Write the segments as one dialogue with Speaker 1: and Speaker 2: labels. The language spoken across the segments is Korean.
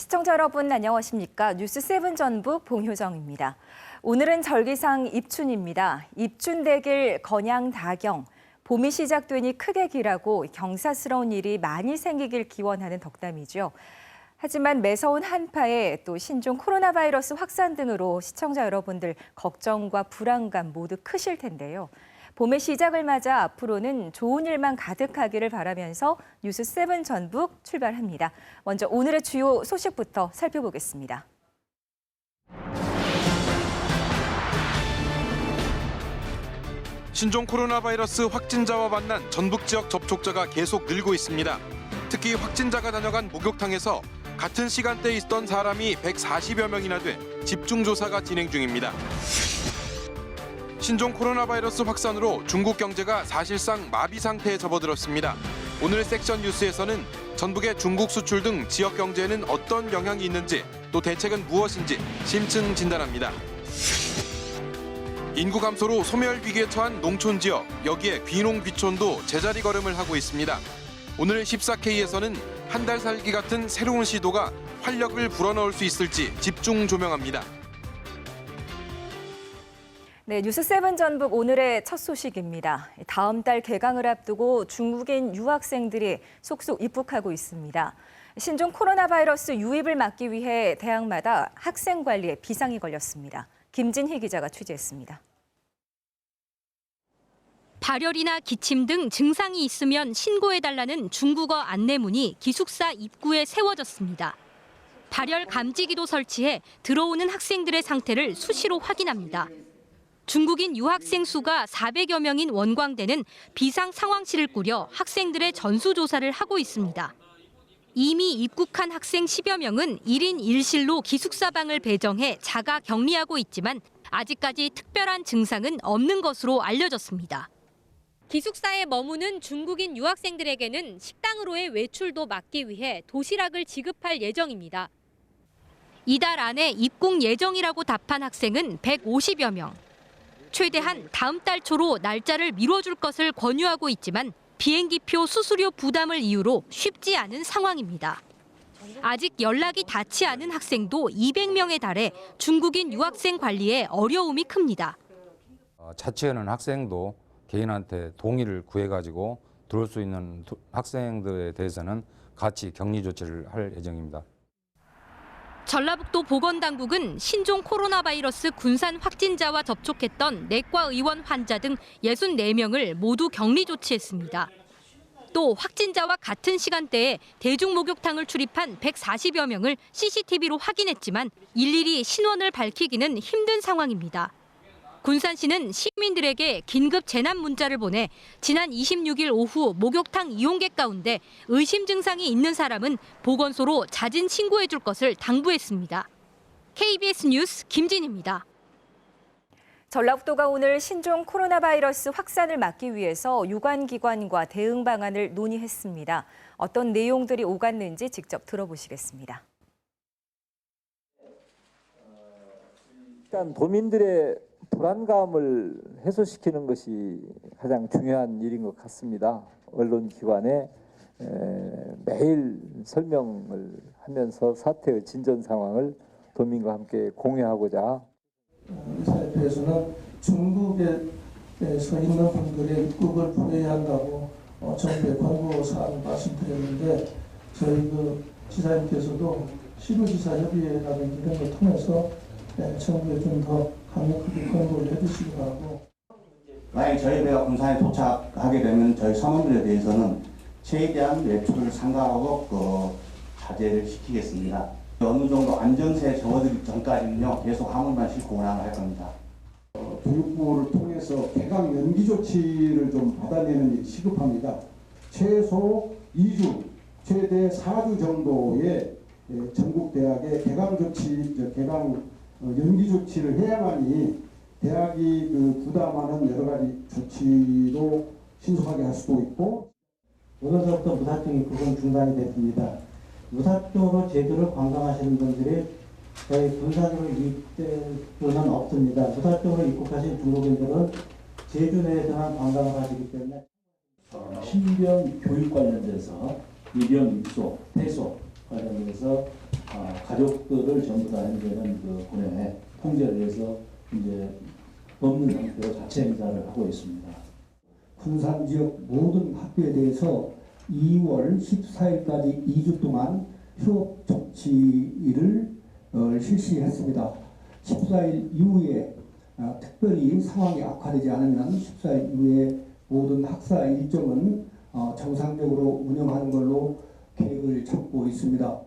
Speaker 1: 시청자 여러분 안녕하십니까? 뉴스7 전북 봉효정입니다. 오늘은 절기상 입춘입니다. 입춘대길 건양다경. 봄이 시작되니 크게 길하고 경사스러운 일이 많이 생기길 기원하는 덕담이죠. 하지만 매서운 한파에 또 신종 코로나 바이러스 확산 등으로 시청자 여러분들 걱정과 불안감 모두 크실 텐데요. 봄의 시작을 맞아 앞으로는 좋은 일만 가득하기를 바라면서 뉴스7 전북 출발합니다. 먼저 오늘의 주요 소식부터 살펴보겠습니다.
Speaker 2: 신종 코로나 바이러스 확진자와 만난 전북 지역 접촉자가 계속 늘고 있습니다. 특히 확진자가 다녀간 목욕탕에서 같은 시간대에 있던 사람이 140여 명이나 돼 집중조사가 진행 중입니다. 신종 코로나 바이러스 확산으로 중국 경제가 사실상 마비 상태에 접어들었습니다. 오늘 섹션 뉴스에서는 전북의 중국 수출 등 지역 경제에는 어떤 영향이 있는지 또 대책은 무엇인지 심층 진단합니다. 인구 감소로 소멸 위기에 처한 농촌 지역, 여기에 귀농 귀촌도 제자리 걸음을 하고 있습니다. 오늘 14K에서는 한 달 살기 같은 새로운 시도가 활력을 불어넣을 수 있을지 집중 조명합니다.
Speaker 1: 네, 뉴스7 전북 오늘의 첫 소식입니다. 다음 달 개강을 앞두고 중국인 유학생들이 속속 입국하고 있습니다. 신종 코로나 바이러스 유입을 막기 위해 대학마다 학생 관리에 비상이 걸렸습니다. 김진희 기자가 취재했습니다.
Speaker 3: 발열이나 기침 등 증상이 있으면 신고해달라는 중국어 안내문이 기숙사 입구에 세워졌습니다. 발열 감지기도 설치해 들어오는 학생들의 상태를 수시로 확인합니다. 중국인 유학생 수가 400여 명인 원광대는 비상 상황실을 꾸려 학생들의 전수조사를 하고 있습니다. 이미 입국한 학생 10여 명은 1인 1실로 기숙사방을 배정해 자가 격리하고 있지만 아직까지 특별한 증상은 없는 것으로 알려졌습니다. 기숙사에 머무는 중국인 유학생들에게는 식당으로의 외출도 막기 위해 도시락을 지급할 예정입니다. 이달 안에 입국 예정이라고 답한 학생은 150여 명. 최대한 다음 달 초로 날짜를 미뤄줄 것을 권유하고 있지만 비행기표 수수료 부담을 이유로 쉽지 않은 상황입니다. 아직 연락이 닿지 않은 학생도 200명에 달해 중국인 유학생 관리에 어려움이 큽니다.
Speaker 4: 자취하는 학생도 개인한테 동의를 구해가지고 들어올 수 있는 학생들에 대해서는 같이 격리 조치를 할 예정입니다.
Speaker 3: 전라북도 보건당국은 신종 코로나 바이러스 군산 확진자와 접촉했던 내과 의원 환자 등 64명을 모두 격리 조치했습니다. 또 확진자와 같은 시간대에 대중목욕탕을 출입한 140여 명을 CCTV로 확인했지만 일일이 신원을 밝히기는 힘든 상황입니다. 군산시는 시민들에게 긴급 재난 문자를 보내 지난 26일 오후 목욕탕 이용객 가운데 의심 증상이 있는 사람은 보건소로 자진 신고해 줄 것을 당부했습니다. KBS 뉴스 김진희입니다.
Speaker 1: 전라북도가 오늘 신종 코로나 바이러스 확산을 막기 위해서 유관기관과 대응 방안을 논의했습니다. 어떤 내용들이 오갔는지 직접 들어보시겠습니다.
Speaker 5: 일단 도민들의 불안감을 해소시키는 것이 가장 중요한 일인 것 같습니다. 언론기관에 매일 설명을 하면서 사태의 진전 상황을 도민과 함께 공유하고자.
Speaker 6: 의사협회에서는 중국에 서 있는 분들의 입국을 불허해야 한다고 정부에 권고사항을 말씀드렸는데 저희 지사님께서도 시도지사협의회라든지 이런 걸 통해서 정부에 좀 더 강력하게 권고를 해주시기 바라고.
Speaker 7: 만약에 저희 배가 군산에 도착하게 되면 저희 사무들에 대해서는 최대한 외출을 삼가하고 자제를 시키겠습니다. 어느 정도 안정세에 접어들기 전까지는요 계속 화물만 싣고 운항을 할 겁니다.
Speaker 8: 교육부를 통해서 개강 연기 조치를 좀 받아내는 일이 시급합니다. 최소 2주, 최대 4주 정도의 전국 대학의 개강 연기 조치를 해야만이 대학이 부담하는 여러 가지 조치도 신속하게 할 수도 있고.
Speaker 9: 오늘서부터 무사증 입국은 중단이 됐습니다. 무사증으로 제주를 관광하시는 분들이 저희 군산으로 이입될 수는 없습니다. 무사증으로 입국하신 중국인들은 제주 내에서만 관광을 하시기 때문에
Speaker 10: 신병 교육 관련돼서 입영, 입소, 퇴소
Speaker 9: 관련해서 가족들을 전부 다 현재는 그 군에 통제를 해서 이제 없는 상태로 자체 행사를 하고 있습니다.
Speaker 8: 군산 지역 모든 학교에 대해서 2월 14일까지 2주 동안 휴업 조치를 실시했습니다. 14일 이후에 특별히 상황이 악화되지 않으면 14일 이후에 모든 학사 일정은 정상적으로 운영하는 걸로 계획을 잡고 있습니다.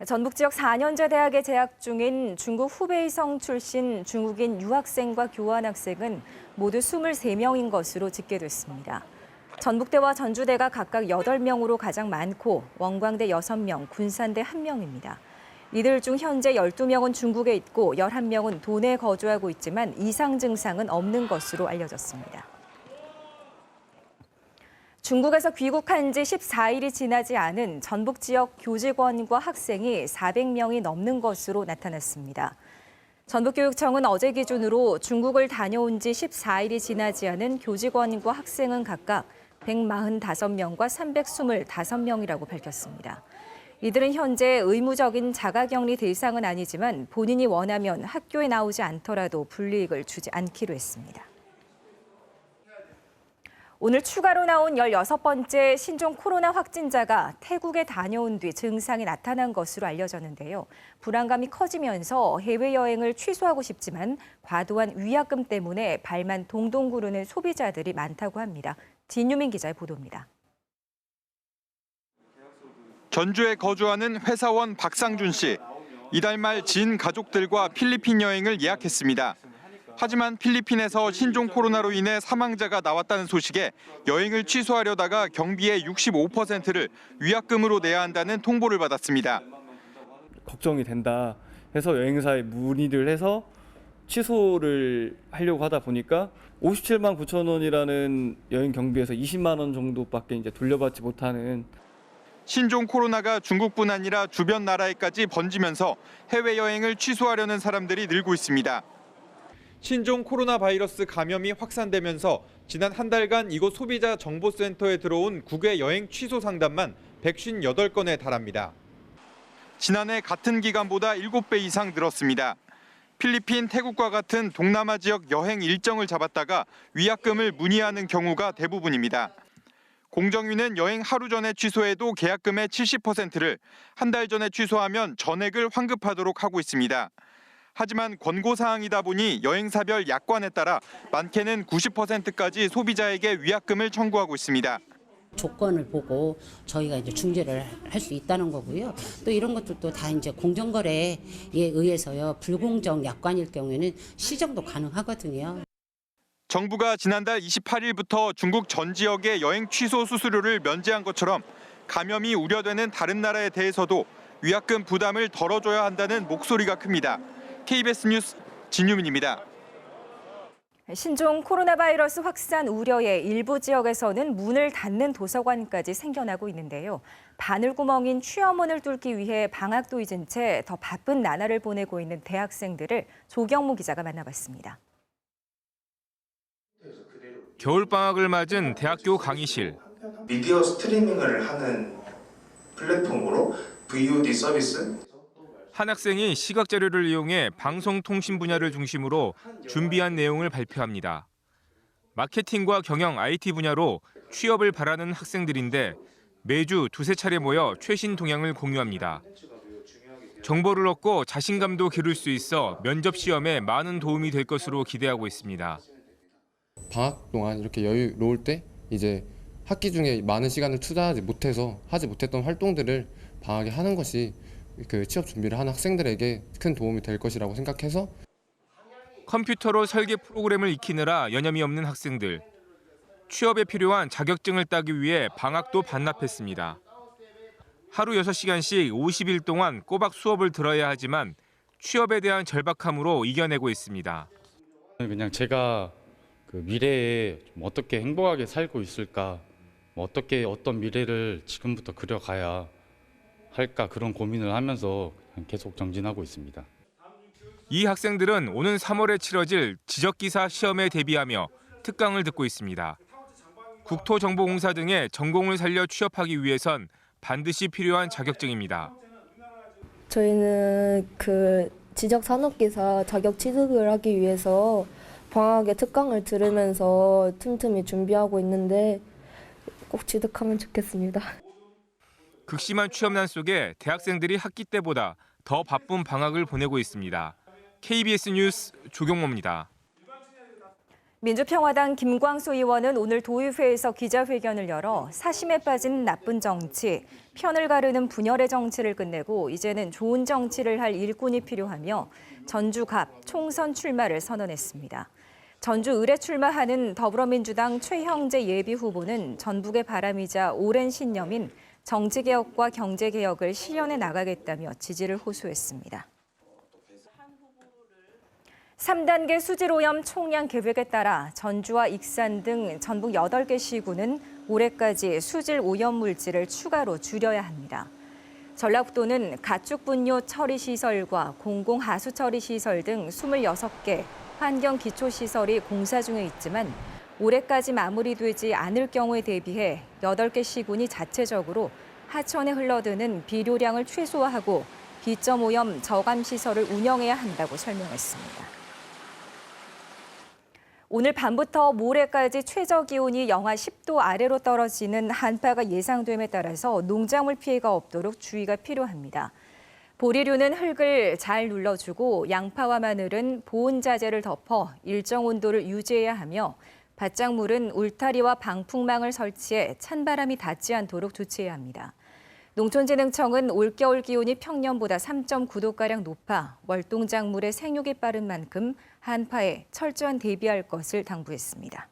Speaker 1: 전북 지역 4년제 대학에 재학 중인 중국 후베이성 출신 중국인 유학생과 교환학생은 모두 23명인 것으로 집계됐습니다. 전북대와 전주대가 각각 8명으로 가장 많고 원광대 6명, 군산대 1명입니다. 이들 중 현재 12명은 중국에 있고 11명은 도내에 거주하고 있지만 이상 증상은 없는 것으로 알려졌습니다. 중국에서 귀국한 지 14일이 지나지 않은 전북 지역 교직원과 학생이 400명이 넘는 것으로 나타났습니다. 전북교육청은 어제 기준으로 중국을 다녀온 지 14일이 지나지 않은 교직원과 학생은 각각 145명과 325명이라고 밝혔습니다. 이들은 현재 의무적인 자가격리 대상은 아니지만 본인이 원하면 학교에 나오지 않더라도 불이익을 주지 않기로 했습니다. 오늘 추가로 나온 16번째 신종 코로나 확진자가 태국에 다녀온 뒤 증상이 나타난 것으로 알려졌는데요. 불안감이 커지면서 해외여행을 취소하고 싶지만 과도한 위약금 때문에 발만 동동 구르는 소비자들이 많다고 합니다. 진유민 기자의 보도입니다.
Speaker 2: 전주에 거주하는 회사원 박상준 씨. 이달 말 지인 가족들과 필리핀 여행을 예약했습니다. 하지만 필리핀에서 신종 코로나로 인해 사망자가 나왔다는 소식에 여행을 취소하려다가 경비의 65%를 위약금으로 내야 한다는 통보를 받았습니다.
Speaker 10: 걱정이 된다 해서 여행사에 문의를 해서 취소를 하려고 하다 보니까 57만 9천 원이라는 여행 경비에서 20만 원 정도밖에 이제 돌려받지 못하는.
Speaker 2: 신종 코로나가 중국뿐 아니라 주변 나라에까지 번지면서 해외여행을 취소하려는 사람들이 늘고 있습니다. 신종 코로나 바이러스 감염이 확산되면서 지난 한 달간 이곳 소비자 정보센터에 들어온 국외 여행 취소 상담만 158건에 달합니다. 지난해 같은 기간보다 7배 이상 늘었습니다. 필리핀, 태국과 같은 동남아 지역 여행 일정을 잡았다가 위약금을 문의하는 경우가 대부분입니다. 공정위는 여행 하루 전에 취소해도 계약금의 70%를 한 달 전에 취소하면 전액을 환급하도록 하고 있습니다. 하지만 권고사항이다 보니 여행사별 약관에 따라 많게는 90%까지 소비자에게 위약금을 청구하고 있습니다.
Speaker 11: 조건을 보고 저희가 이제 중재를 할 수 있다는 거고요. 또 이런 것들도 다 이제 공정거래에 의해서요. 불공정 약관일 경우에는 시정도 가능하거든요.
Speaker 2: 정부가 지난달 28일부터 중국 전 지역의 여행 취소 수수료를 면제한 것처럼 감염이 우려되는 다른 나라에 대해서도 위약금 부담을 덜어줘야 한다는 목소리가 큽니다. KBS 뉴스 진유민입니다.
Speaker 1: 신종 코로나 바이러스 확산 우려에 일부 지역에서는 문을 닫는 도서관까지 생겨나고 있는데요. 바늘구멍인 취업문을 뚫기 위해 방학도 잊은 채 더 바쁜 나날을 보내고 있는 대학생들을 조경무 기자가 만나봤습니다.
Speaker 2: 겨울방학을 맞은 대학교 강의실.
Speaker 12: 미디어 스트리밍을 하는 플랫폼으로 VOD 서비스.
Speaker 2: 한 학생이 시각 자료를 이용해 방송통신 분야를 중심으로 준비한 내용을 발표합니다. 마케팅과 경영, IT 분야로 취업을 바라는 학생들인데 매주 두세 차례 모여 최신 동향을 공유합니다. 정보를 얻고 자신감도 기를 수 있어 면접 시험에 많은 도움이 될 것으로 기대하고 있습니다.
Speaker 13: 방학 동안 이렇게 여유로울 때 이제 학기 중에 많은 시간을 투자하지 못해서 하지 못했던 활동들을 방학에 하는 것이 그 취업 준비를 하는 학생들에게 큰 도움이 될 것이라고 생각해서
Speaker 2: 컴퓨터로 설계 프로그램을 익히느라 여념이 없는 학생들. 취업에 필요한 자격증을 따기 위해 방학도 반납했습니다. 하루 6시간씩 50일 동안 꼬박 수업을 들어야 하지만 취업에 대한 절박함으로 이겨내고 있습니다.
Speaker 14: 그냥 제가 그 미래에 좀 어떻게 행복하게 살고 있을까, 어떤 미래를 지금부터 그려가야 할까 그런 고민을 하면서 계속 정진하고 있습니다.
Speaker 2: 이 학생들은 오는 3월에 치러질 지적기사 시험에 대비하며 특강을 듣고 있습니다. 국토정보공사 등의 전공을 살려 취업하기 위해선
Speaker 15: 반드시 필요한 자격증입니다.
Speaker 16: 저희는 지적 산업기사 자격 취득을 하기 위해서 방학에 특강을 들으면서 틈틈이 준비하고 있는데 꼭 취득하면 좋겠습니다.
Speaker 15: 극심한 취업난 속에 대학생들이 학기 때보다 더 바쁜 방학을 보내고 있습니다. KBS 뉴스 조경모입니다.
Speaker 1: 민주평화당 김광수 의원은 오늘 도의회에서 기자회견을 열어 사심에 빠진 나쁜 정치, 편을 가르는 분열의 정치를 끝내고 이제는 좋은 정치를 할 일꾼이 필요하며 전주갑 총선 출마를 선언했습니다. 전주 을에 출마하는 더불어민주당 최형재 예비후보는 전북의 바람이자 오랜 신념인 정치개혁과 경제개혁을 실현해 나가겠다며 지지를 호소했습니다. 3단계 수질오염 총량 계획에 따라 전주와 익산 등 전북 8개 시군은 올해까지 수질 오염 물질을 추가로 줄여야 합니다. 전라북도는 가축 분뇨 처리 시설과 공공 하수 처리 시설 등 26개 환경 기초 시설이 공사 중에 있지만 올해까지 마무리되지 않을 경우에 대비해 8개 시군이 자체적으로 하천에 흘러드는 비료량을 최소화하고 비점 오염 저감 시설을 운영해야 한다고 설명했습니다. 오늘 밤부터 모레까지 최저 기온이 영하 10도 아래로 떨어지는 한파가 예상됨에 따라서 농작물 피해가 없도록 주의가 필요합니다. 보리류는 흙을 잘 눌러주고 양파와 마늘은 보온 자재를 덮어 일정 온도를 유지해야 하며 밭작물은 울타리와 방풍망을 설치해 찬바람이 닿지 않도록 조치해야 합니다. 농촌진흥청은 올겨울 기온이 평년보다 3.9도가량 높아 월동작물의 생육이 빠른 만큼 한파에 철저한 대비할 것을 당부했습니다.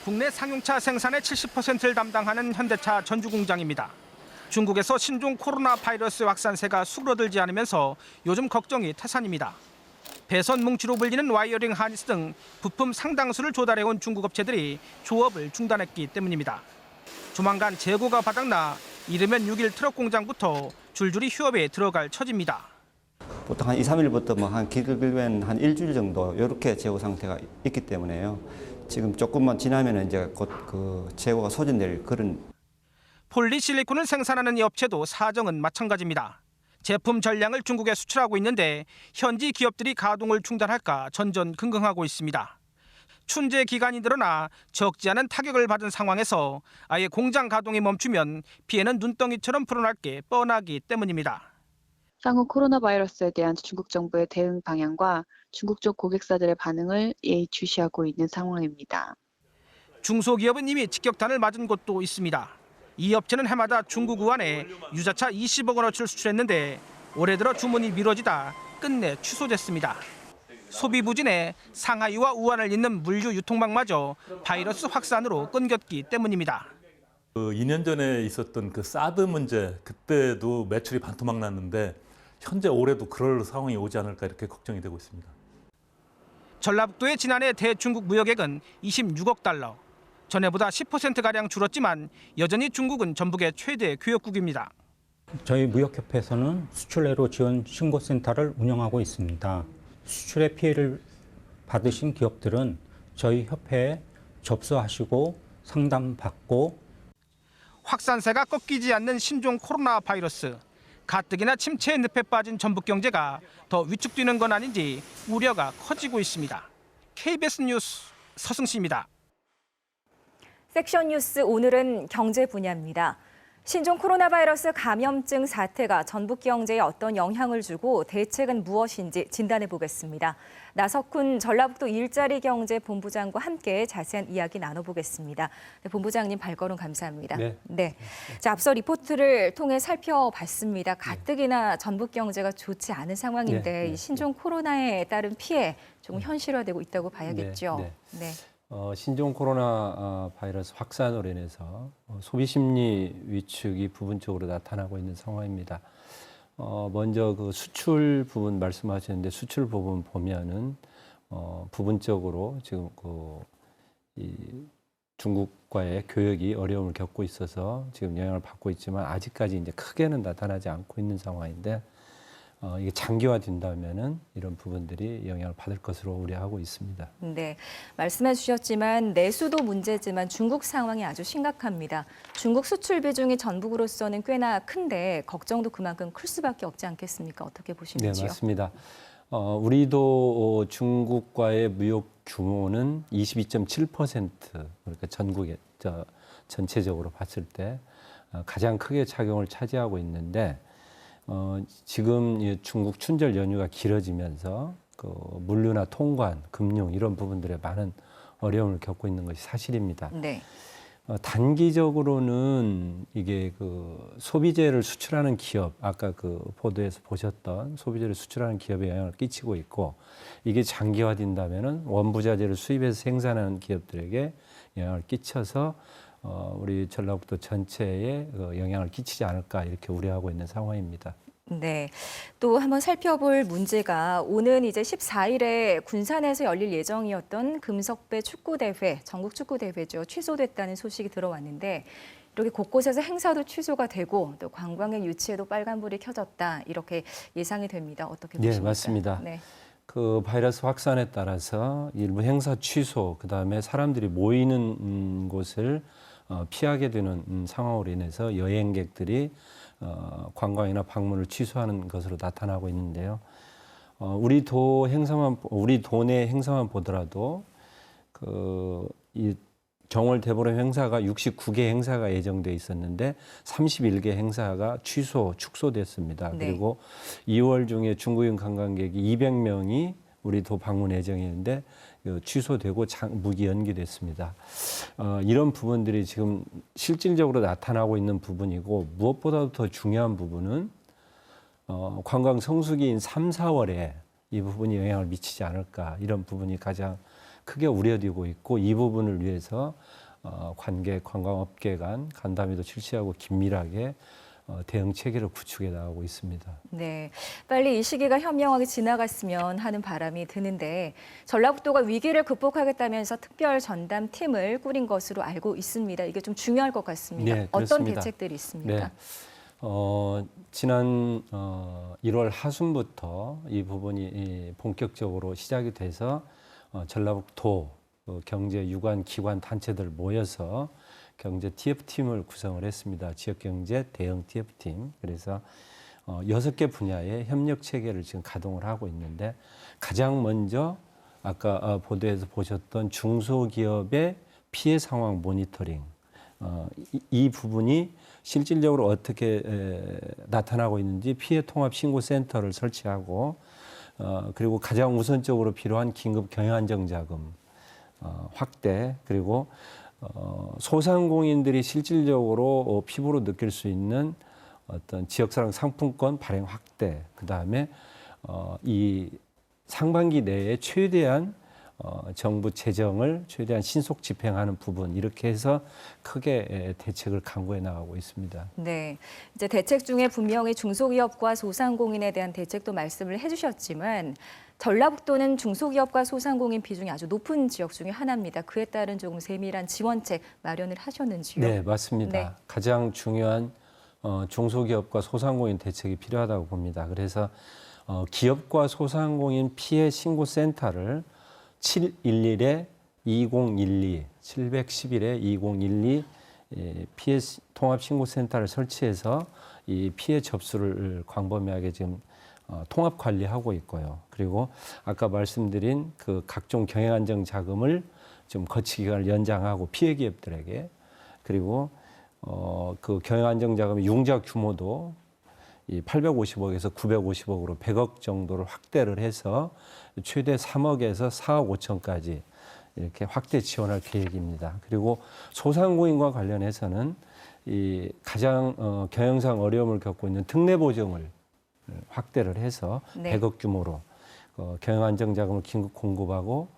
Speaker 17: 국내 상용차 생산의 70%를 담당하는 현대차 전주공장입니다. 중국에서 신종 코로나 바이러스 확산세가 수그러들지 않으면서 요즘 걱정이 태산입니다. 배선 뭉치로 불리는 와이어링 하니스 등 부품 상당수를 조달해온 중국 업체들이 조업을 중단했기 때문입니다. 조만간 재고가 바닥나 이르면 6일 트럭 공장부터 줄줄이 휴업에 들어갈 처지입니다.
Speaker 18: 보통 한 2, 3일부터 한 길면 한 일주일 정도 이렇게 재고 상태가 있기 때문에요. 지금 조금만 지나면 이제 곧 그 재고가 소진될 그런.
Speaker 17: 폴리실리콘을 생산하는 이 업체도 사정은 마찬가지입니다. 제품 전량을 중국에 수출하고 있는데 현지 기업들이 가동을 중단할까 전전긍긍하고 있습니다. 춘제 기간이 늘어나 적지 않은 타격을 받은 상황에서 아예 공장 가동이 멈추면 피해는 눈덩이처럼 불어날 게 뻔하기 때문입니다.
Speaker 19: 향후 코로나 바이러스에 대한 중국 정부의 대응 방향과 중국 쪽 고객사들의 반응을 예의주시하고 있는 상황입니다.
Speaker 17: 중소기업은 이미 직격탄을 맞은 곳도 있습니다. 이 업체는 해마다 중국 우한에 유자차 20억 원어치를 수출했는데 올해 들어 주문이 미뤄지다 끝내 취소됐습니다. 소비 부진에 상하이와 우한을 잇는 물류 유통망마저 바이러스 확산으로 끊겼기 때문입니다.
Speaker 20: 2년 전에 있었던 그 사드 문제, 그때도 매출이 반토막 났는데 현재 올해도 그럴 상황이 오지 않을까 이렇게 걱정이 되고 있습니다.
Speaker 17: 전라북도의 지난해 대중국 무역액은 26억 달러. 전해보다 10%가량 줄었지만 여전히 중국은 전북의 최대 교역국입니다.
Speaker 21: 저희 무역협회에서는 수출외로 지원 신고센터를 운영하고 있습니다. 수출의 피해를 받으신 기업들은 저희 협회에 접수하시고 상담받고.
Speaker 17: 확산세가 꺾이지 않는 신종 코로나 바이러스. 가뜩이나 침체의 늪에 빠진 전북 경제가 더 위축되는 건 아닌지 우려가 커지고 있습니다. KBS 뉴스 서승씨입니다.
Speaker 1: 섹션 뉴스 오늘은 경제 분야입니다. 신종 코로나 바이러스 감염증 사태가 전북 경제에 어떤 영향을 주고 대책은 무엇인지 진단해 보겠습니다. 나석훈 전라북도 일자리 경제 본부장과 함께 자세한 이야기 나눠보겠습니다. 네, 본부장님 발걸음 감사합니다. 네. 자, 앞서 리포트를 통해 살펴봤습니다. 가뜩이나 전북 경제가 좋지 않은 상황인데 이 신종 코로나에 따른 피해 조금 현실화되고 있다고 봐야겠죠. 네.
Speaker 22: 신종 코로나 바이러스 확산으로 인해서 소비 심리 위축이 부분적으로 나타나고 있는 상황입니다. 먼저 그 수출 부분 말씀하셨는데 수출 부분 보면은 부분적으로 지금 이 중국과의 교역이 어려움을 겪고 있어서 지금 영향을 받고 있지만 아직까지 이제 크게는 나타나지 않고 있는 상황인데 이게 장기화된다면은 이런 부분들이 영향을 받을 것으로 우려하고 있습니다.
Speaker 1: 네, 말씀해 주셨지만 내수도 문제지만 중국 상황이 아주 심각합니다. 중국 수출 비중이 전북으로서는 꽤나 큰데 걱정도 그만큼 클 수밖에 없지 않겠습니까? 어떻게 보시는지요?
Speaker 22: 네, 맞습니다. 우리도 중국과의 무역 규모는 22.7%, 그러니까 전국에 전체적으로 봤을 때 가장 크게 작용을 차지하고 있는데 지금 중국 춘절 연휴가 길어지면서 그 물류나 통관, 금융 이런 부분들에 많은 어려움을 겪고 있는 것이 사실입니다.
Speaker 1: 네.
Speaker 22: 단기적으로는 이게 그 소비재를 수출하는 기업, 아까 그 보도에서 보셨던 소비재를 수출하는 기업에 영향을 끼치고 있고, 이게 장기화된다면은 원부자재를 수입해서 생산하는 기업들에게 영향을 끼쳐서 우리 전라북도 전체에 영향을 끼치지 않을까 이렇게 우려하고 있는 상황입니다.
Speaker 1: 네, 또 한번 살펴볼 문제가 오는 이제 14일에 군산에서 열릴 예정이었던 금석배 축구대회, 전국 축구대회죠. 취소됐다는 소식이 들어왔는데 이렇게 곳곳에서 행사도 취소가 되고 또 관광객 유치에도 빨간불이 켜졌다 이렇게 예상이 됩니다. 어떻게 보십니까?
Speaker 22: 네, 맞습니다.
Speaker 1: 네.
Speaker 22: 그 바이러스 확산에 따라서 일부 행사 취소, 그다음에 사람들이 모이는 곳을 피하게 되는 상황으로 인해서 여행객들이 관광이나 방문을 취소하는 것으로 나타나고 있는데요. 우리 도내 행사만 보더라도 이 정월 대보름 행사가 69개 행사가 예정돼 있었는데 31개 행사가 축소됐습니다.
Speaker 1: 네.
Speaker 22: 그리고 2월 중에 중국인 관광객이 200명이 우리 도 방문 예정이었는데 취소되고 무기 연기됐습니다. 이런 부분들이 지금 실질적으로 나타나고 있는 부분이고, 무엇보다도 더 중요한 부분은 관광 성수기인 3, 4월에 이 부분이 영향을 미치지 않을까, 이런 부분이 가장 크게 우려되고 있고, 이 부분을 위해서 관광업계 간 간담회도 실시하고 긴밀하게 대응 체계를 구축해 나가고 있습니다.
Speaker 1: 네, 빨리 이 시기가 현명하게 지나갔으면 하는 바람이 드는데 전라북도가 위기를 극복하겠다면서 특별 전담팀을 꾸린 것으로 알고 있습니다. 이게 좀 중요할 것 같습니다.
Speaker 22: 네,
Speaker 1: 어떤
Speaker 22: 그렇습니다.
Speaker 1: 대책들이 있습니까?
Speaker 22: 네. 지난 1월 하순부터 이 부분이 본격적으로 시작이 돼서 전라북도 경제 유관 기관 단체들 모여서 경제 TF팀을 구성을 했습니다. 지역경제 대응 TF팀. 그래서 6개 분야의 협력 체계를 지금 가동을 하고 있는데, 가장 먼저 아까 보도에서 보셨던 중소기업의 피해 상황 모니터링, 이 부분이 실질적으로 어떻게 나타나고 있는지 피해 통합 신고 센터를 설치하고, 그리고 가장 우선적으로 필요한 긴급 경영안정 자금 확대, 그리고 소상공인들이 실질적으로 피부로 느낄 수 있는 어떤 지역사랑 상품권 발행 확대, 그 다음에 이 상반기 내에 최대한 정부 재정을 최대한 신속 집행하는 부분, 이렇게 해서 크게 대책을 강구해 나가고 있습니다.
Speaker 1: 네, 이제 대책 중에 분명히 중소기업과 소상공인에 대한 대책도 말씀을 해주셨지만 전라북도는 중소기업과 소상공인 비중이 아주 높은 지역 중에 하나입니다. 그에 따른 조금 세밀한 지원책 마련을 하셨는지요?
Speaker 22: 네, 맞습니다.
Speaker 1: 네.
Speaker 22: 가장 중요한 중소기업과 소상공인 대책이 필요하다고 봅니다. 그래서 기업과 소상공인 피해 신고 센터를 711에 2012, 711에 2012 피해 통합 신고 센터를 설치해서 이 피해 접수를 광범위하게 지금 통합 관리하고 있고요. 그리고 아까 말씀드린 그 각종 경영 안정 자금을 좀 거치 기간을 연장하고 피해 기업들에게, 그리고 그 경영 안정 자금의 융자 규모도 이 850억에서 950억으로 100억 정도를 확대를 해서 최대 3억에서 4억 5천까지 이렇게 확대 지원할 계획입니다. 그리고 소상공인과 관련해서는 이 가장 경영상 어려움을 겪고 있는 특례 보증을 확대를 해서
Speaker 1: 네.
Speaker 22: 100억 규모로 경영 안정 자금을 긴급 공급하고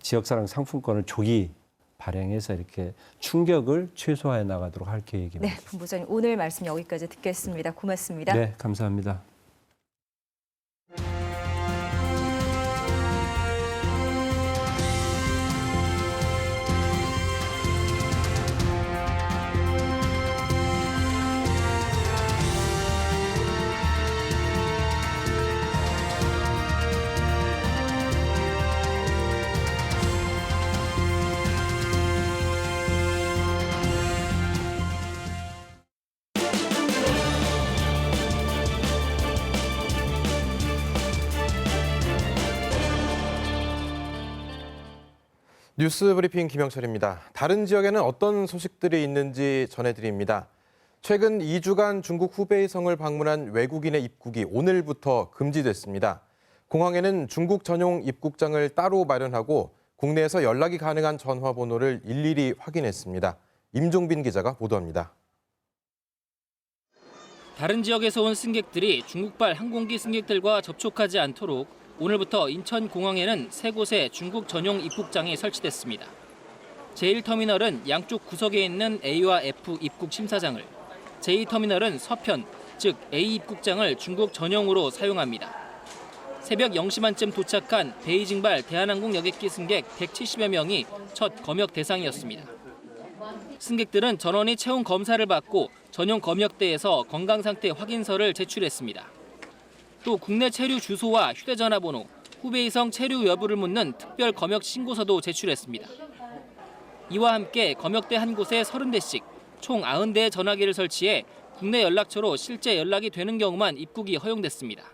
Speaker 22: 지역사랑 상품권을 조기 발행해서 이렇게 충격을 최소화해 나가도록 할 계획입니다.
Speaker 1: 네, 본부장님 오늘 말씀 여기까지 듣겠습니다. 고맙습니다.
Speaker 22: 네, 감사합니다.
Speaker 2: 뉴스 브리핑 김영철입니다. 다른 지역에는 어떤 소식들이 있는지 전해드립니다. 최근 2주간 중국 후베이성을 방문한 외국인의 입국이 오늘부터 금지됐습니다. 공항에는 중국 전용 입국장을 따로 마련하고 국내에서 연락이 가능한 전화번호를 일일이 확인했습니다. 임종빈 기자가 보도합니다.
Speaker 3: 다른 지역에서 온 승객들이 중국발 항공기 승객들과 접촉하지 않도록 오늘부터 인천공항에는 3곳의 중국 전용 입국장이 설치됐습니다. 제1터미널은 양쪽 구석에 있는 A와 F 입국 심사장을, 제2터미널은 서편, 즉 A 입국장을 중국 전용으로 사용합니다. 새벽 0시 반쯤 도착한 베이징발 대한항공 여객기 승객 170여 명이 첫 검역 대상이었습니다. 승객들은 전원이 체온 검사를 받고 전용 검역대에서 건강상태 확인서를 제출했습니다. 또 국내 체류 주소와 휴대전화번호, 후베이성 체류 여부를 묻는 특별 검역 신고서도 제출했습니다. 이와 함께 검역대 한 곳에 30대씩 총 90대의 전화기를 설치해 국내 연락처로 실제 연락이 되는 경우만 입국이 허용됐습니다.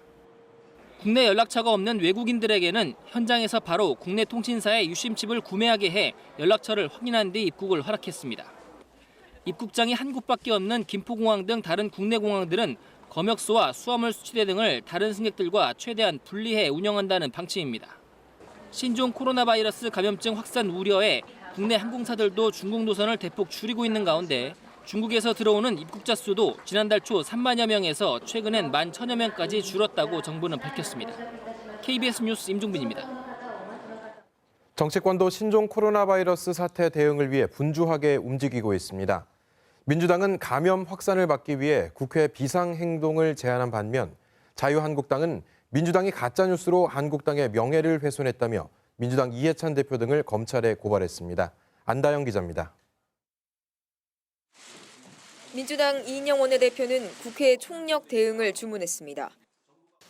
Speaker 3: 국내 연락처가 없는 외국인들에게는 현장에서 바로 국내 통신사의 유심칩을 구매하게 해 연락처를 확인한 뒤 입국을 허락했습니다. 입국장이 한 곳밖에 없는 김포공항 등 다른 국내 공항들은 검역소와 수화물 수치대 등을 다른 승객들과 최대한 분리해 운영한다는 방침입니다. 신종 코로나 바이러스 감염증 확산 우려에 국내 항공사들도 중국 노선을 대폭 줄이고 있는 가운데 중국에서 들어오는 입국자 수도 지난달 초 3만여 명에서 최근엔 11,000여 명까지 줄었다고 정부는 밝혔습니다. KBS 뉴스 임종빈입니다.
Speaker 2: 정치권도 신종 코로나 바이러스 사태 대응을 위해 분주하게 움직이고 있습니다. 민주당은 감염 확산을 막기 위해 국회 비상행동을 제안한 반면 자유한국당은 민주당이 가짜뉴스로 한국당의 명예를 훼손했다며 민주당 이해찬 대표 등을 검찰에 고발했습니다. 안다영 기자입니다.
Speaker 4: 민주당 이인영 원내대표는 국회 총력 대응을 주문했습니다.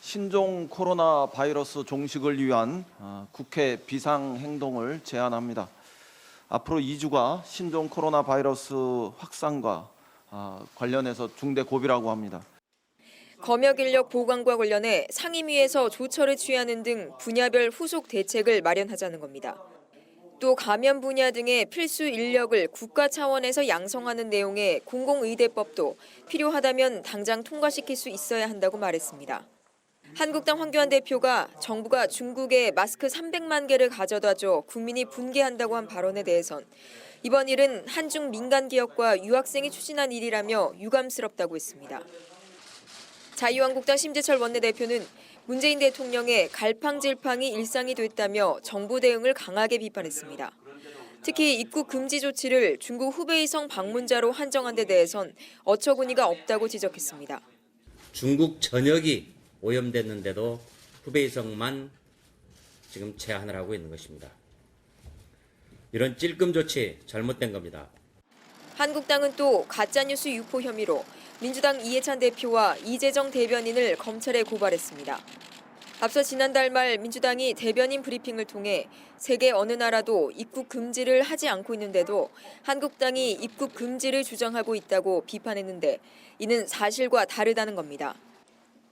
Speaker 23: 신종 코로나 바이러스 종식을 위한 국회 비상행동을 제안합니다. 앞으로 2주가 신종 코로나 바이러스 확산과 관련해서 중대 고비라고 합니다.
Speaker 4: 검역 인력 보강과 관련해 상임위에서 조처를 취하는 등 분야별 후속 대책을 마련하자는 겁니다. 또 감염 분야 등의 필수 인력을 국가 차원에서 양성하는 내용의 공공의대법도 필요하다면 당장 통과시킬 수 있어야 한다고 말했습니다. 한국당 황교안 대표가 정부가 중국에 마스크 300만 개를 가져다 줘 국민이 분개한다고 한 발언에 대해선 이번 일은 한중 민간 기업과 유학생이 추진한 일이라며 유감스럽다고 했습니다. 자유한국당 심재철 원내대표는 문재인 대통령의 갈팡질팡이 일상이 됐다며 정부 대응을 강하게 비판했습니다. 특히 입국 금지 조치를 중국 후베이성 방문자로 한정한 데 대해선 어처구니가 없다고 지적했습니다.
Speaker 24: 중국 전역이 오염됐는데도 후베이성만 지금 제한을 하고 있는 것입니다. 이런 찔끔 조치 잘못된 겁니다.
Speaker 4: 한국당은 또 가짜뉴스 유포 혐의로 민주당 이해찬 대표와 이재정 대변인을 검찰에 고발했습니다. 앞서 지난달 말 민주당이 대변인 브리핑을 통해 세계 어느 나라도 입국 금지를 하지 않고 있는데도 한국당이 입국 금지를 주장하고 있다고 비판했는데 이는 사실과 다르다는 겁니다.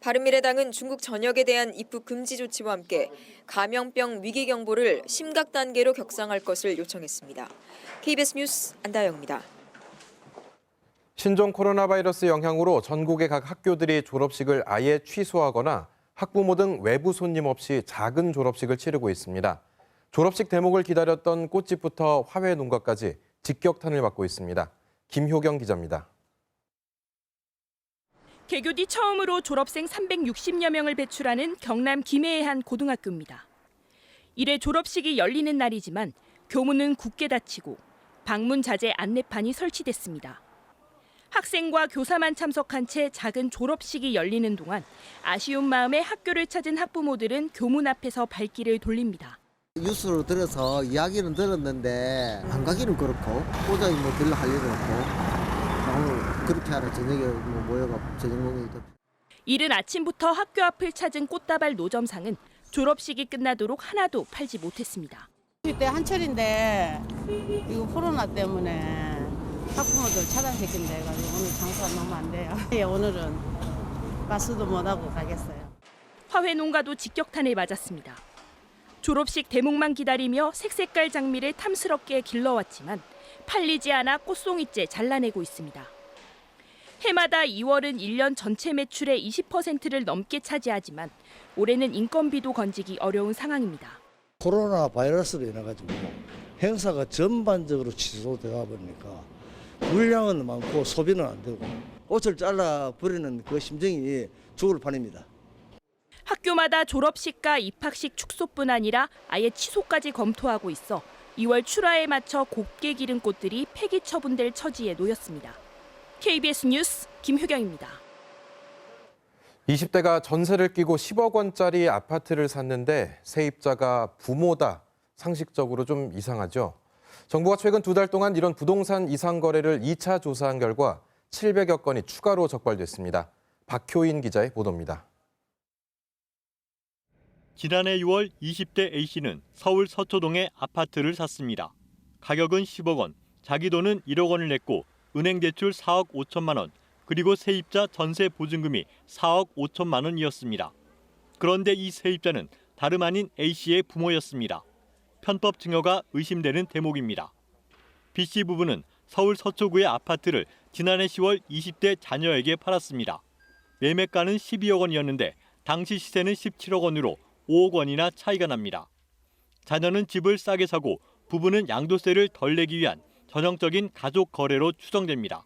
Speaker 4: 바른미래당은 중국 전역에 대한 입국 금지 조치와 함께 감염병 위기 경보를 심각 단계로 격상할 것을 요청했습니다. KBS 뉴스 안다영입니다.
Speaker 2: 신종 코로나 바이러스 영향으로 전국의 각 학교들이 졸업식을 아예 취소하거나 학부모 등 외부 손님 없이 작은 졸업식을 치르고 있습니다. 졸업식 대목을 기다렸던 꽃집부터 화훼 농가까지 직격탄을 맞고 있습니다. 김효경 기자입니다.
Speaker 25: 개교 뒤 처음으로 졸업생 360여 명을 배출하는 경남 김해의 한 고등학교입니다. 이래 졸업식이 열리는 날이지만 교문은 굳게 닫히고 방문 자제 안내판이 설치됐습니다. 학생과 교사만 참석한 채 작은 졸업식이 열리는 동안 아쉬운 마음에 학교를 찾은 학부모들은 교문 앞에서 발길을 돌립니다.
Speaker 26: 뉴스로 들어서 이야기는 들었는데 안 가기는 그렇고 보장이 뭐 별로 할 일은 없고 오늘 그렇게 하라 저녁에 뭐 모여가 저녁 먹는 게
Speaker 25: 이른 아침부터 학교 앞을 찾은 꽃다발 노점상은 졸업식이 끝나도록 하나도 팔지 못했습니다.
Speaker 27: 그때 한철인데 이거 코로나 때문에 학부모들 차단시킨다 해가지고 오늘 장사가 너무 안 돼요. 오늘은 가수도 못하고 가겠어요.
Speaker 25: 화훼 농가도 직격탄을 맞았습니다. 졸업식 대목만 기다리며 색색깔 장미를 탐스럽게 길러왔지만 팔리지 않아 꽃송이째 잘라내고 있습니다. 해마다 2월은 1년 전체 매출의 20%를 넘게 차지하지만 올해는 인건비도 건지기 어려운 상황입니다.
Speaker 5: 코로나 바이러스로 인해 가지고 행사가 전반적으로 취소되다 보니까 물량은 많고 소비는 안 되고 꽃을 잘라 버리는 그 심정이 죽을 판입니다.
Speaker 25: 학교마다 졸업식과 입학식 축소뿐 아니라 아예 취소까지 검토하고 있어 2월 출하에 맞춰 곱게 기른 꽃들이 폐기 처분될 처지에 놓였습니다. KBS 뉴스 김효경입니다.
Speaker 2: 20대가 전세를 끼고 10억 원짜리 아파트를 샀는데 세입자가 부모다. 상식적으로 좀 이상하죠. 정부가 최근 2달 동안 이런 부동산 이상 거래를 2차 조사한 결과 700여 건이 추가로 적발됐습니다. 박효인 기자의 보도입니다.
Speaker 6: 지난해 6월 20대 A씨는 서울 서초동에 아파트를 샀습니다. 가격은 10억 원, 자기 돈은 1억 원을 냈고 은행 대출 4억 5천만 원, 그리고 세입자 전세 보증금이 4억 5천만 원이었습니다. 그런데 이 세입자는 다름 아닌 A씨의 부모였습니다. 편법 증여가 의심되는 대목입니다. B씨 부부는 서울 서초구의 아파트를 지난해 10월 20대 자녀에게 팔았습니다. 매매가는 12억 원이었는데 당시 시세는 17억 원으로 5억 원이나 차이가 납니다. 자녀는 집을 싸게 사고 부부는 양도세를 덜 내기 위한 전형적인 가족 거래로 추정됩니다.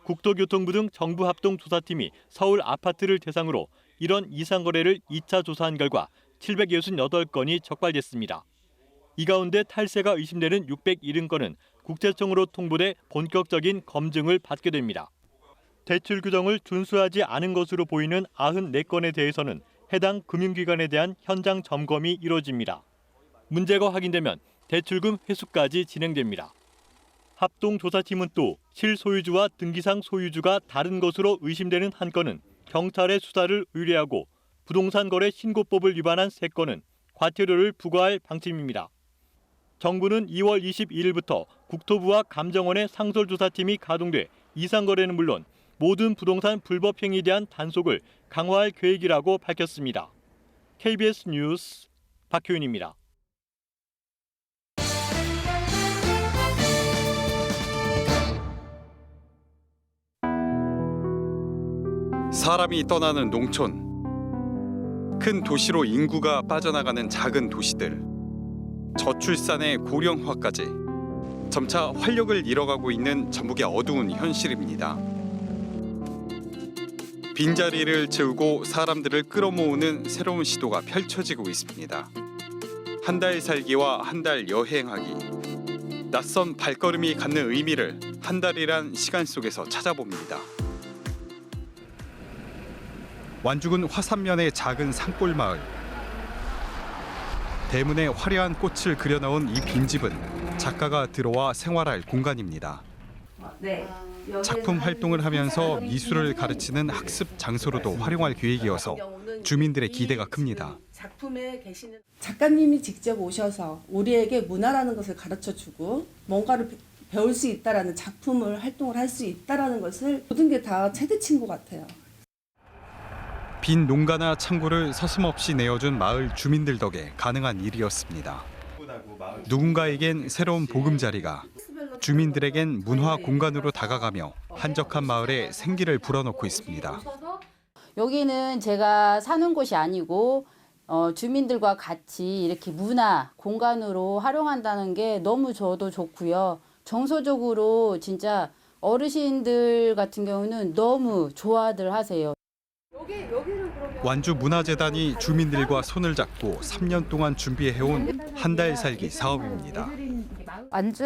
Speaker 6: 국토교통부 등 정부 합동 조사팀이 서울 아파트를 대상으로 이런 이상 거래를 2차 조사한 결과 768건이 적발됐습니다. 이 가운데 탈세가 의심되는 670건은 국세청으로 통보돼 본격적인 검증을 받게 됩니다. 대출 규정을 준수하지 않은 것으로 보이는 94건에 대해서는 해당 금융기관에 대한 현장 점검이 이루어집니다. 문제가 확인되면 대출금 회수까지 진행됩니다. 합동조사팀은 또 실소유주와 등기상 소유주가 다른 것으로 의심되는 한 건은 경찰에 수사를 의뢰하고 부동산 거래 신고법을 위반한 3건은 과태료를 부과할 방침입니다. 정부는 2월 21일부터 국토부와 감정원의 상설조사팀이 가동돼 이상 거래는 물론 모든 부동산 불법 행위에 대한 단속을 강화할 계획이라고 밝혔습니다. KBS 뉴스 박효윤입니다.
Speaker 7: 사람이 떠나는 농촌, 큰 도시로 인구가 빠져나가는 작은 도시들, 저출산의 고령화까지 점차 활력을 잃어가고 있는 전북의 어두운 현실입니다. 빈자리를 채우고 사람들을 끌어모으는 새로운 시도가 펼쳐지고 있습니다. 한 달 살기와 한 달 여행하기, 낯선 발걸음이 갖는 의미를 한 달이란 시간 속에서 찾아봅니다. 완주군 화산면의 작은 산골 마을. 대문에 화려한 꽃을 그려넣은 이 빈집은 작가가 들어와 생활할 공간입니다. 작품 활동을 하면서 미술을 가르치는 학습 장소로도 활용할 계획이어서 주민들의 기대가 큽니다.
Speaker 8: 작품에 계시는 작가님이 직접 오셔서 우리에게 문화라는 것을 가르쳐주고 뭔가를 배울 수 있다라는 작품을 활동을 할 수 있다라는 것을 모든 게 다 채대친 것 같아요.
Speaker 7: 빈 농가나 창고를 서슴없이 내어준 마을 주민들 덕에 가능한 일이었습니다. 누군가에겐 새로운 보금자리가, 주민들에겐 문화 공간으로 다가가며 한적한 마을에 생기를 불어넣고 있습니다.
Speaker 9: 여기는 제가 사는 곳이 아니고 주민들과 같이 이렇게 문화 공간으로 활용한다는 게 너무 저도 좋고요. 정서적으로 진짜 어르신들 같은 경우는 너무 좋아들 하세요.
Speaker 7: 완주문화재단이 주민들과 손을 잡고 3년 동안 준비해온 한 달 살기 사업입니다.
Speaker 10: 완주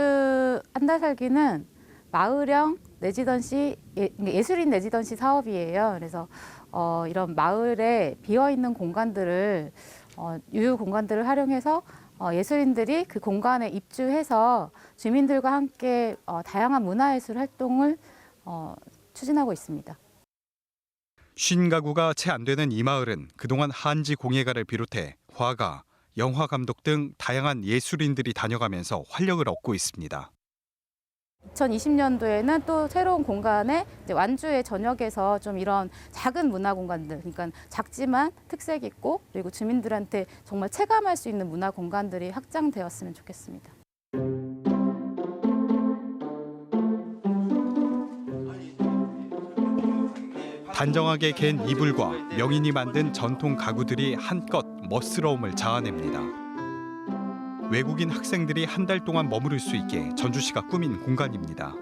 Speaker 10: 한 달 살기는 마을형 레지던시, 예술인 레지던시 사업이에요. 그래서 이런 마을에 비어있는 공간들을 유휴 공간들을 활용해서 예술인들이 그 공간에 입주해서 주민들과 함께 다양한 문화예술 활동을 추진하고 있습니다.
Speaker 7: 50가구가 채 안 되는 이 마을은 그동안 한지 공예가를 비롯해 화가, 영화 감독 등 다양한 예술인들이 다녀가면서 활력을 얻고 있습니다.
Speaker 10: 2020년도에는 또 새로운 공간에 이제 완주의 전역에서 좀 이런 작은 문화 공간들, 그러니까 작지만 특색 있고 그리고 주민들한테 정말 체감할 수 있는 문화 공간들이 확장되었으면 좋겠습니다.
Speaker 7: 단정하게 갠 이불과 명인이 만든 전통 가구들이 한껏 멋스러움을 자아냅니다. 외국인 학생들이 한 달 동안 머무를 수 있게 전주시가 꾸민 공간입니다.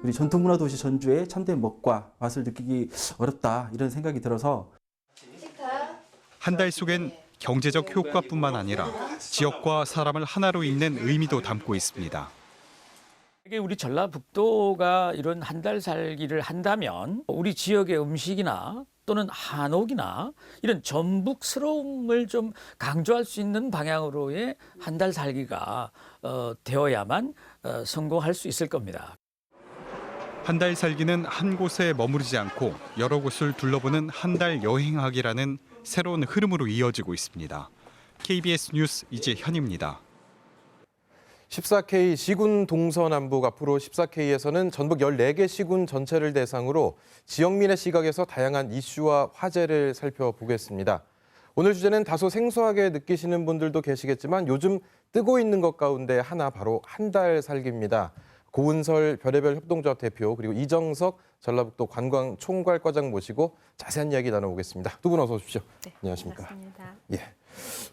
Speaker 11: 우리 전통문화도시 전주의 참된 멋과 맛을 느끼기 어렵다 이런 생각이 들어서
Speaker 7: 한 달 속엔 경제적 효과뿐만 아니라 지역과 사람을 하나로 잇는 의미도 담고 있습니다.
Speaker 12: 이게 우리 전라북도가 이런 한 달 살기를 한다면 우리 지역의 음식이나 또는 한옥이나 이런 전북스러움을 좀 강조할 수 있는 방향으로의 한 달 살기가 되어야만 성공할 수 있을 겁니다.
Speaker 7: 한 달 살기는 한 곳에 머무르지 않고 여러 곳을 둘러보는 한 달 여행하기라는 새로운 흐름으로 이어지고 있습니다. KBS 뉴스 이재현입니다.
Speaker 2: 14K 시군 동서남북 앞으로 14K에서는 전북 14개 시군 전체를 대상으로 지역민의 시각에서 다양한 이슈와 화제를 살펴보겠습니다. 오늘 주제는 다소 생소하게 느끼시는 분들도 계시겠지만 요즘 뜨고 있는 것 가운데 하나 바로 한 달 살기입니다. 고은설 별의별 협동조합 대표 그리고 이정석 전라북도 관광총괄과장 모시고 자세한 이야기 나눠보겠습니다. 두 분 어서 오십시오.
Speaker 13: 네,
Speaker 2: 안녕하십니까.
Speaker 13: 반갑습니다.
Speaker 2: 예.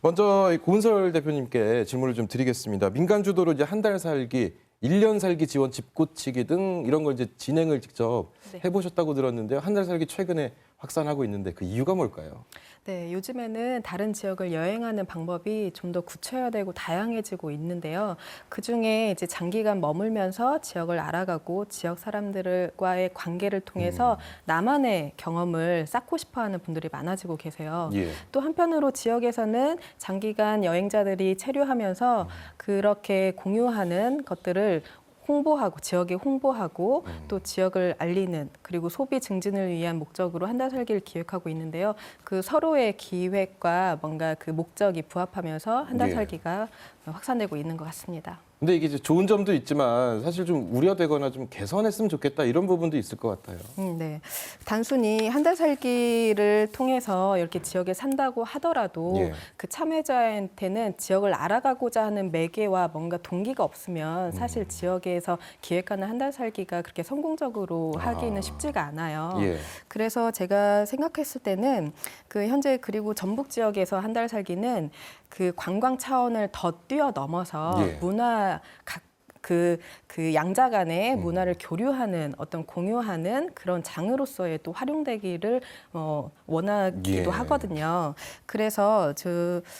Speaker 2: 먼저 고은설 대표님께 질문을 좀 드리겠습니다. 민간 주도로 이제 한 달 살기, 1년 살기 지원 집고치기 등 이런 걸 이제 진행을 직접 해보셨다고 들었는데요. 한 달 살기 최근에 확산하고 있는데 그 이유가 뭘까요?
Speaker 13: 네, 요즘에는 다른 지역을 여행하는 방법이 좀 더 구체화되고 다양해지고 있는데요. 그중에 이제 장기간 머물면서 지역을 알아가고 지역 사람들과의 관계를 통해서 나만의 경험을 쌓고 싶어하는 분들이 많아지고 계세요.
Speaker 2: 예.
Speaker 13: 또 한편으로 지역에서는 장기간 여행자들이 체류하면서 그렇게 공유하는 것들을 홍보하고 지역에 홍보하고 또 지역을 알리는 그리고 소비 증진을 위한 목적으로 한 달 살기를 기획하고 있는데요. 그 서로의 기획과 뭔가 그 목적이 부합하면서 한 달
Speaker 2: 예.
Speaker 13: 살기가 확산되고 있는 것 같습니다.
Speaker 2: 근데 이게 이제 좋은 점도 있지만 사실 좀 우려되거나 좀 개선했으면 좋겠다 이런 부분도 있을 것 같아요.
Speaker 13: 네. 단순히 한 달 살기를 통해서 이렇게 지역에 산다고 하더라도
Speaker 2: 예.
Speaker 13: 그 참여자한테는 지역을 알아가고자 하는 매개와 뭔가 동기가 없으면 사실 지역에서 기획하는 한 달 살기가 그렇게 성공적으로 하기는 쉽지가 않아요.
Speaker 2: 예. 그래서
Speaker 13: 제가 생각했을 때는 그 현재 그리고 전북 지역에서 한 달 살기는 그 관광 차원을 더 뛰어넘어서
Speaker 2: 예.
Speaker 13: 문화 그 양자 간의 문화를 교류하는 어떤 공유하는 그런 장으로서의 또 활용되기를 원하기도
Speaker 2: 예.
Speaker 13: 하거든요. 그래서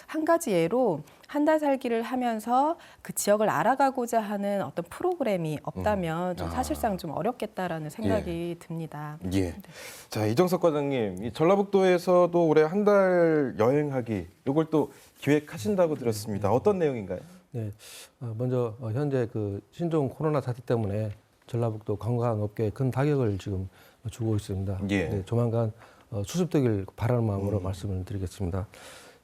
Speaker 13: 한 가지 예로 한 달 살기를 하면서 그 지역을 알아가고자 하는 어떤 프로그램이 없다면 좀 사실상 좀 어렵겠다라는 생각이 듭니다.
Speaker 2: 예. 자, 이정석 과장님, 이 전라북도에서도 올해 한 달 여행하기 이걸 또 기획하신다고 들었습니다. 어떤 내용인가요?
Speaker 14: 네, 먼저 현재 그 신종 코로나 사태 때문에 전라북도 관광업계에 큰 타격을 지금 주고 있습니다.
Speaker 2: 예.
Speaker 14: 네, 조만간 수습되길 바라는 마음으로 말씀을 드리겠습니다.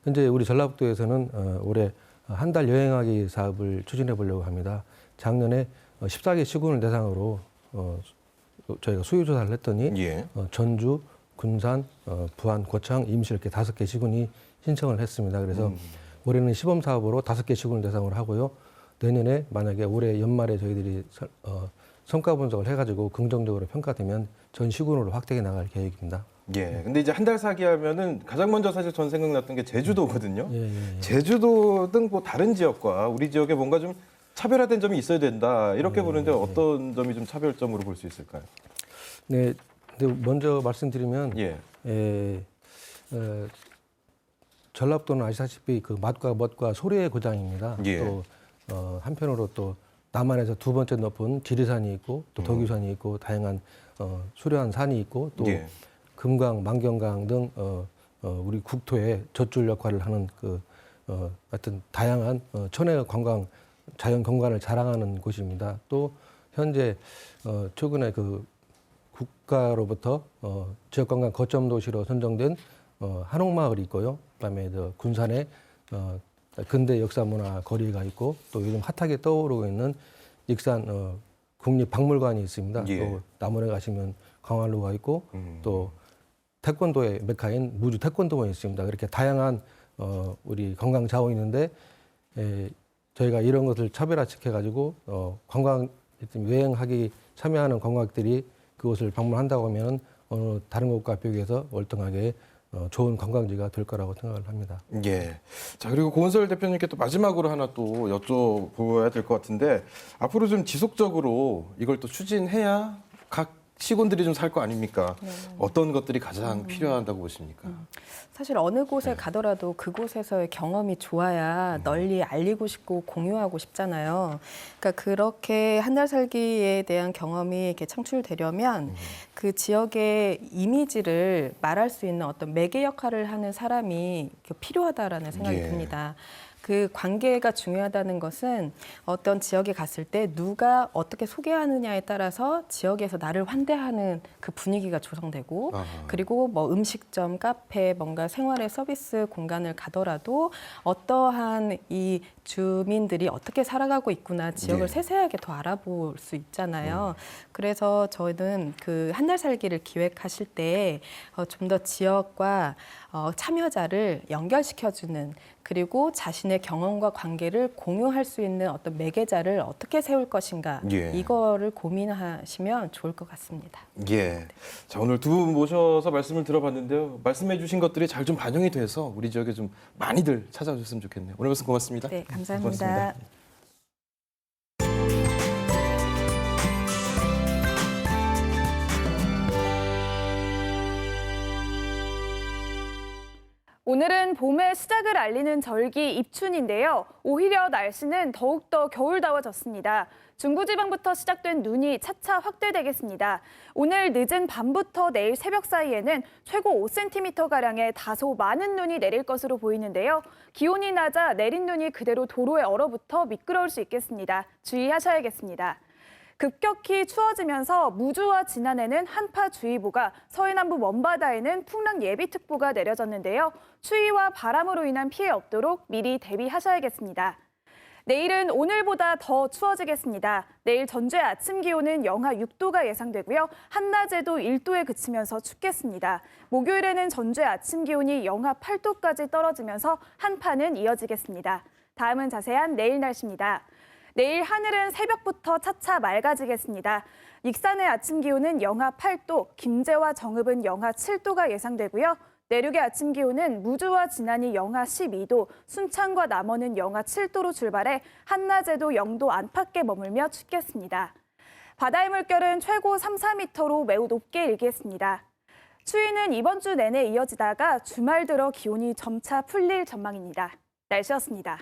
Speaker 14: 현재 우리 전라북도에서는 올해 한 달 여행하기 사업을 추진해 보려고 합니다. 작년에 14개 시군을 대상으로 저희가 수요 조사를 했더니
Speaker 2: 예.
Speaker 14: 전주, 군산, 부안, 고창, 임실 이렇게 5개 시군이 신청을 했습니다. 그래서 올해는 시범 사업으로 5개 시군을 대상으로 하고요. 내년에 만약에 올해 연말에 저희들이 성과 분석을 해가지고 긍정적으로 평가되면 전 시군으로 확대해 나갈 계획입니다.
Speaker 2: 예. 근데 이제 한 달 사기 하면은 가장 먼저 사실 전 생각났던 게 제주도거든요. 제주도 등 뭐 다른 지역과 우리 지역에 뭔가 좀 차별화된 점이 있어야 된다. 이렇게 보는데 어떤 점이 좀 차별점으로 볼 수 있을까요?
Speaker 14: 네. 근데 먼저 말씀드리면 전라북도는 아시다시피 그 맛과 멋과 소리의 고장입니다.
Speaker 2: 예.
Speaker 14: 또 한편으로 또 남한에서 두 번째 높은 지리산이 있고 또 덕유산이 있고 다양한 수려한 산이 있고 또 금강, 만경강 등 우리 국토의 젖줄 역할을 하는 하여튼 다양한 천혜 관광 자연 경관을 자랑하는 곳입니다. 또 현재 최근에 그 국가로부터 지역관광 거점 도시로 선정된 한옥마을이 있고요. 그다음에 군산에 근대 역사 문화 거리가 있고 또 요즘 핫하게 떠오르고 있는 익산 국립박물관이 있습니다.
Speaker 15: 예.
Speaker 14: 또 남원에 가시면 강화루가 있고 또 태권도의 메카인 무주 태권도원이 있습니다. 그렇게 다양한 우리 관광 자원이 있는데 저희가 이런 것을 차별화시켜 가지고 관광 여행하기 참여하는 관광객들이 그곳을 방문한다고 하면 어느 다른 곳과 비교해서 월등하게 좋은 관광지가 될 거라고 생각을 합니다.
Speaker 15: 예. 자, 그리고 고은설 대표님께 또 마지막으로 하나 또 여쭤봐야 될 것 같은데 앞으로 좀 지속적으로 이걸 또 추진해야 각 시군들이 좀 살 거 아닙니까? 어떤 것들이 가장 필요하다고 보십니까?
Speaker 13: 사실 어느 곳에 가더라도 그곳에서의 경험이 좋아야 널리 알리고 싶고 공유하고 싶잖아요. 그러니까 그렇게 한 달 살기에 대한 경험이 이렇게 창출되려면 그 지역의 이미지를 말할 수 있는 어떤 매개 역할을 하는 사람이 필요하다라는 생각이 듭니다. 그 관계가 중요하다는 것은 어떤 지역에 갔을 때 누가 어떻게 소개하느냐에 따라서 지역에서 나를 환대하는 그 분위기가 조성되고 그리고 뭐 음식점, 카페, 뭔가 생활의 서비스 공간을 가더라도 어떠한 이 주민들이 어떻게 살아가고 있구나 지역을 세세하게 더 알아볼 수 있잖아요. 그래서 저는 그 한 달 살기를 기획하실 때 좀 더 지역과 참여자를 연결시켜주는 그리고 자신의 경험과 관계를 공유할 수 있는 어떤 매개자를 어떻게 세울 것인가 이거를 고민하시면 좋을 것 같습니다.
Speaker 15: 예. 자, 오늘 두 분 모셔서 말씀을 들어봤는데요. 말씀해 주신 것들이 잘 좀 반영이 돼서 우리 지역에 좀 많이들 찾아주셨으면 좋겠네요. 오늘 말씀 고맙습니다.
Speaker 13: 네, 감사합니다.
Speaker 15: 고맙습니다.
Speaker 16: 오늘은 봄의 시작을 알리는 절기 입춘인데요. 오히려 날씨는 더욱더 겨울다워졌습니다. 중부지방부터 시작된 눈이 차차 확대되겠습니다. 오늘 늦은 밤부터 내일 새벽 사이에는 최고 5cm가량의 다소 많은 눈이 내릴 것으로 보이는데요. 기온이 낮아 내린 눈이 그대로 도로에 얼어붙어 미끄러울 수 있겠습니다. 주의하셔야겠습니다. 급격히 추워지면서 무주와 진안에는 한파주의보가, 서해남부 먼바다에는 풍랑예비특보가 내려졌는데요. 추위와 바람으로 인한 피해 없도록 미리 대비하셔야겠습니다. 내일은 오늘보다 더 추워지겠습니다. 내일 전주의 아침 기온은 영하 6도가 예상되고요. 한낮에도 1도에 그치면서 춥겠습니다. 목요일에는 전주의 아침 기온이 영하 8도까지 떨어지면서 한파는 이어지겠습니다. 다음은 자세한 내일 날씨입니다. 내일 하늘은 새벽부터 차차 맑아지겠습니다. 익산의 아침 기온은 영하 8도, 김제와 정읍은 영하 7도가 예상되고요. 내륙의 아침 기온은 무주와 진안이 영하 12도, 순창과 남원은 영하 7도로 출발해 한낮에도 0도 안팎에 머물며 춥겠습니다. 바다의 물결은 최고 3, 4m로 매우 높게 일겠습니다. 추위는 이번 주 내내 이어지다가 주말 들어 기온이 점차 풀릴 전망입니다. 날씨였습니다.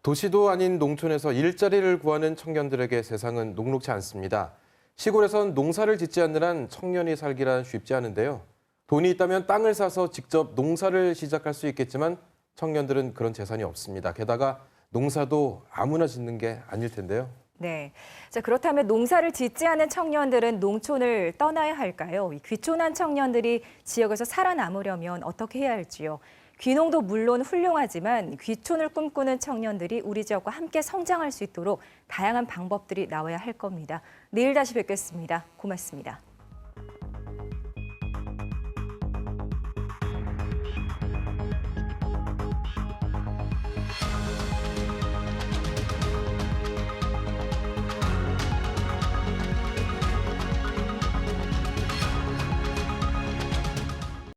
Speaker 2: 도시도 아닌 농촌에서 일자리를 구하는 청년들에게 세상은 녹록지 않습니다. 시골에선 농사를 짓지 않는 한 청년이 살기란 쉽지 않은데요. 돈이 있다면 땅을 사서 직접 농사를 시작할 수 있겠지만 청년들은 그런 재산이 없습니다. 게다가 농사도 아무나 짓는 게 아닐 텐데요.
Speaker 1: 네. 자, 그렇다면 농사를 짓지 않은 청년들은 농촌을 떠나야 할까요? 귀촌한 청년들이 지역에서 살아남으려면 어떻게 해야 할지요? 귀농도 물론 훌륭하지만 귀촌을 꿈꾸는 청년들이 우리 지역과 함께 성장할 수 있도록 다양한 방법들이 나와야 할 겁니다. 내일 다시 뵙겠습니다. 고맙습니다.